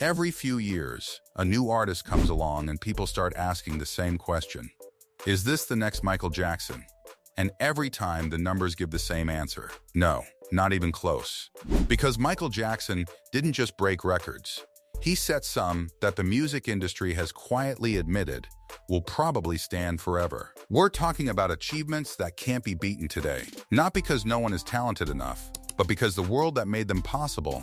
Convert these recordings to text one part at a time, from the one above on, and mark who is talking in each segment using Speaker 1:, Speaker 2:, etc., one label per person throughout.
Speaker 1: Every few years, a new artist comes along and people start asking the same question. Is this the next Michael Jackson? And every time the numbers give the same answer. No, not even close. Because Michael Jackson didn't just break records. He set some that the music industry has quietly admitted will probably stand forever. We're talking about achievements that can't be beaten today. Not because no one is talented enough, but because the world that made them possible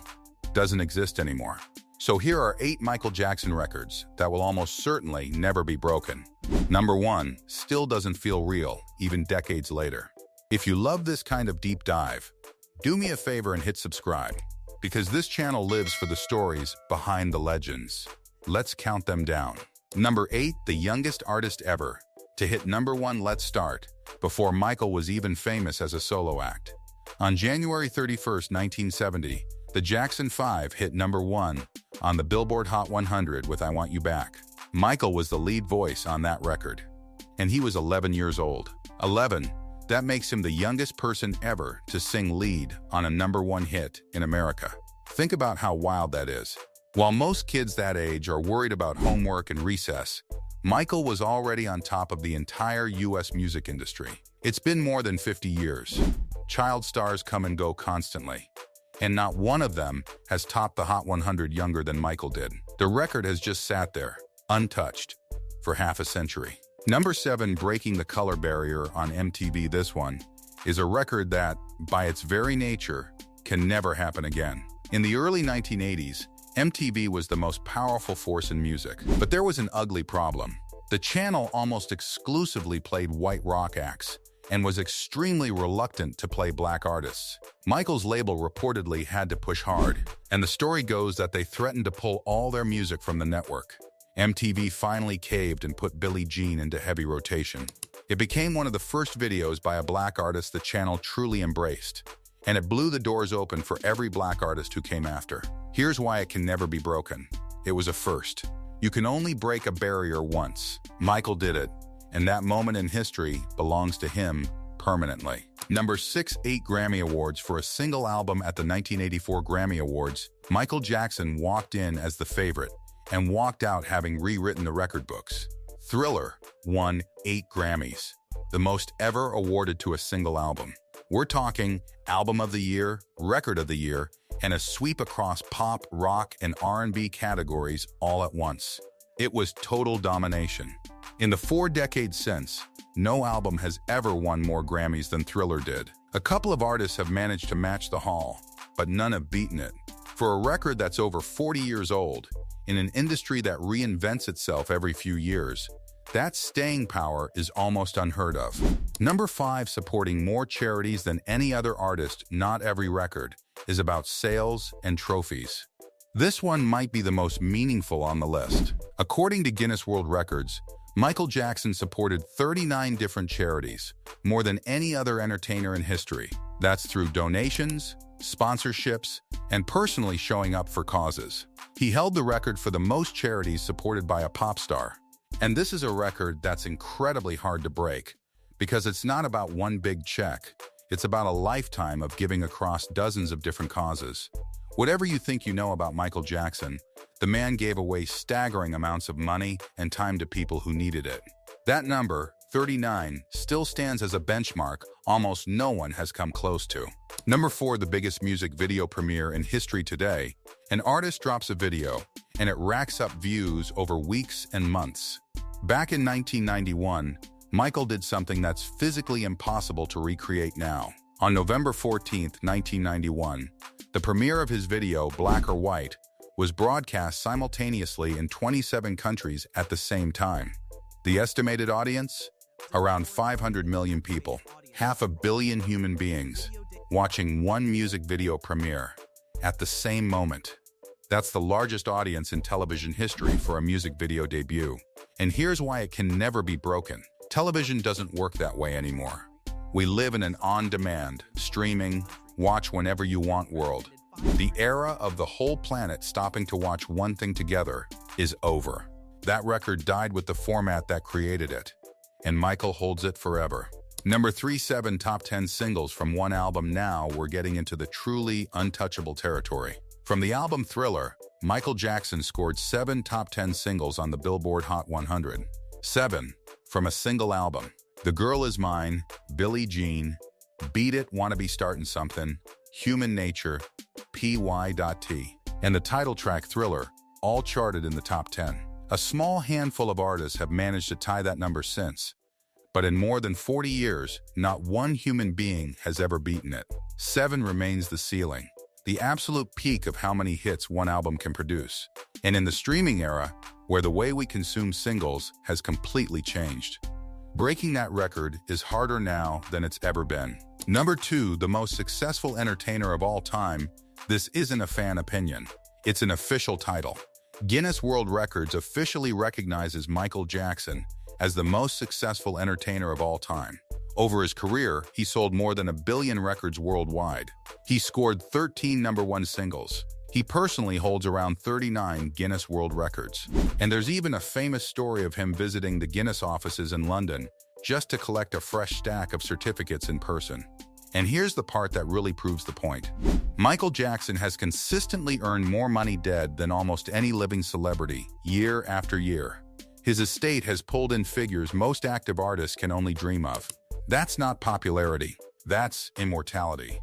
Speaker 1: doesn't exist anymore. So here are 8 Michael Jackson records that will almost certainly never be broken. Number 1, still doesn't feel real, even decades later. If you love this kind of deep dive, do me a favor and hit subscribe, because this channel lives for the stories behind the legends. Let's count them down. Number 8, the youngest artist ever to hit number 1. Let's start before Michael was even famous as a solo act. On January 31st, 1970, the Jackson 5 hit number 1 on the Billboard Hot 100 with I Want You Back. Michael was the lead voice on that record, and he was 11 years old. 11, that makes him the youngest person ever to sing lead on a number 1 hit in America. Think about how wild that is. While most kids that age are worried about homework and recess, Michael was already on top of the entire US music industry. It's been more than 50 years. Child stars come and go constantly, and not one of them has topped the Hot 100 younger than Michael did. The record has just sat there, untouched, for half a century. Number 7, breaking the color barrier on MTV. This one is a record that, by its very nature, can never happen again. In the early 1980s, MTV was the most powerful force in music. But there was an ugly problem. The channel almost exclusively played white rock acts and was extremely reluctant to play black artists. Michael's label reportedly had to push hard, and the story goes that they threatened to pull all their music from the network. MTV finally caved and put Billie Jean into heavy rotation. It became one of the first videos by a black artist the channel truly embraced, and it blew the doors open for every black artist who came after. Here's why it can never be broken. It was a first. You can only break a barrier once. Michael did it, and that moment in history belongs to him permanently. Number 6, 8 Grammy Awards for a single album at the 1984 Grammy Awards. Michael Jackson walked in as the favorite and walked out having rewritten the record books. Thriller won 8 Grammys, the most ever awarded to a single album. We're talking Album of the Year, Record of the Year, and a sweep across pop, rock, and R&B categories all at once. It was total domination. In the 4 decades since, no album has ever won more Grammys than Thriller did. A couple of artists have managed to match the haul, but none have beaten it. For a record that's over 40 years old, in an industry that reinvents itself every few years, that staying power is almost unheard of. Number 5, supporting more charities than any other artist. Not every record is about sales and trophies. This one might be the most meaningful on the list. According to Guinness World Records, Michael Jackson supported 39 different charities, more than any other entertainer in history. That's through donations, sponsorships, and personally showing up for causes. He held the record for the most charities supported by a pop star. And this is a record that's incredibly hard to break, because it's not about one big check. It's about a lifetime of giving across dozens of different causes. Whatever you think you know about Michael Jackson, the man gave away staggering amounts of money and time to people who needed it. That number, 39, still stands as a benchmark almost no one has come close to. Number 4, the biggest music video premiere in history today. An artist drops a video, and it racks up views over weeks and months. Back in 1991, Michael did something that's physically impossible to recreate now. On November 14, 1991, the premiere of his video, Black or White, was broadcast simultaneously in 27 countries at the same time. The estimated audience? Around 500 million people, 500 million human beings, watching one music video premiere at the same moment. That's the largest audience in television history for a music video debut. And here's why it can never be broken. Television doesn't work that way anymore. We live in an on-demand, streaming, watch whenever you want world. The era of the whole planet stopping to watch one thing together is over. That record died with the format that created it, and Michael holds it forever. Number 3, 7 top 10 singles from one album. Now we're getting into the truly untouchable territory. From the album Thriller, Michael Jackson scored 7 top 10 singles on the Billboard Hot 100. 7. From a single album. The Girl Is Mine, Billie Jean, Beat It, Wanna Be Startin' Something, Human Nature, P.Y.T. and the title track Thriller, all charted in the top 10. A small handful of artists have managed to tie that number since, but in more than 40 years, not one human being has ever beaten it. 7 remains the ceiling, the absolute peak of how many hits one album can produce. And in the streaming era, where the way we consume singles has completely changed, breaking that record is harder now than it's ever been. Number 2, the most successful entertainer of all time. This isn't a fan opinion. It's an official title. Guinness World Records officially recognizes Michael Jackson as the most successful entertainer of all time. Over his career, he sold more than 1 billion records worldwide. He scored 13 #1 singles. He personally holds around 39 Guinness World Records. And there's even a famous story of him visiting the Guinness offices in London just to collect a fresh stack of certificates in person. And here's the part that really proves the point. Michael Jackson has consistently earned more money dead than almost any living celebrity, year after year. His estate has pulled in figures most active artists can only dream of. That's not popularity. That's immortality,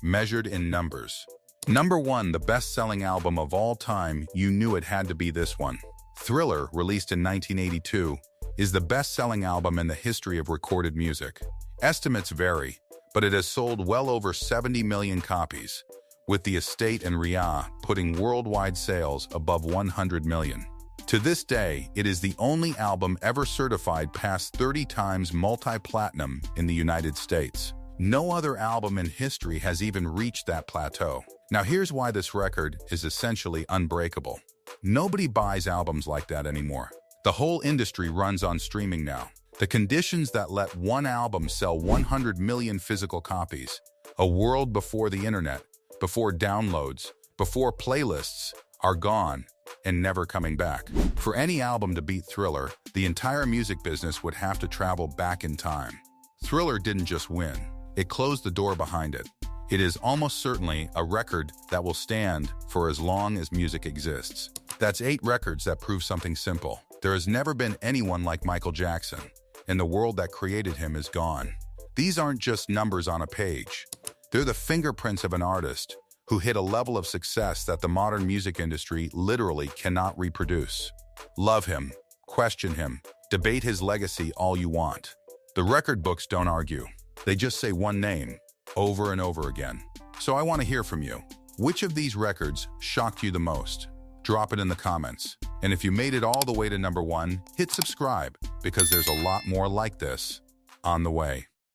Speaker 1: measured in numbers. Number 1, the best-selling album of all time. You knew it had to be this one. Thriller, released in 1982, is the best-selling album in the history of recorded music. Estimates vary, but it has sold well over 70 million copies, with the estate and Riyadh putting worldwide sales above 100 million. To this day, it is the only album ever certified past 30 times multi-platinum in the United States. No other album in history has even reached that plateau. Now here's why this record is essentially unbreakable. Nobody buys albums like that anymore. The whole industry runs on streaming now. The conditions that let one album sell 100 million physical copies, a world before the internet, before downloads, before playlists, are gone and never coming back. For any album to beat Thriller, the entire music business would have to travel back in time. Thriller didn't just win, it closed the door behind it. It is almost certainly a record that will stand for as long as music exists. That's 8 records that prove something simple. There has never been anyone like Michael Jackson, and the world that created him is gone. These aren't just numbers on a page. They're the fingerprints of an artist who hit a level of success that the modern music industry literally cannot reproduce. Love him, question him, debate his legacy all you want. The record books don't argue. They just say one name over and over again. So I want to hear from you. Which of these records shocked you the most? Drop it in the comments. And if you made it all the way to number 1, hit subscribe, because there's a lot more like this on the way.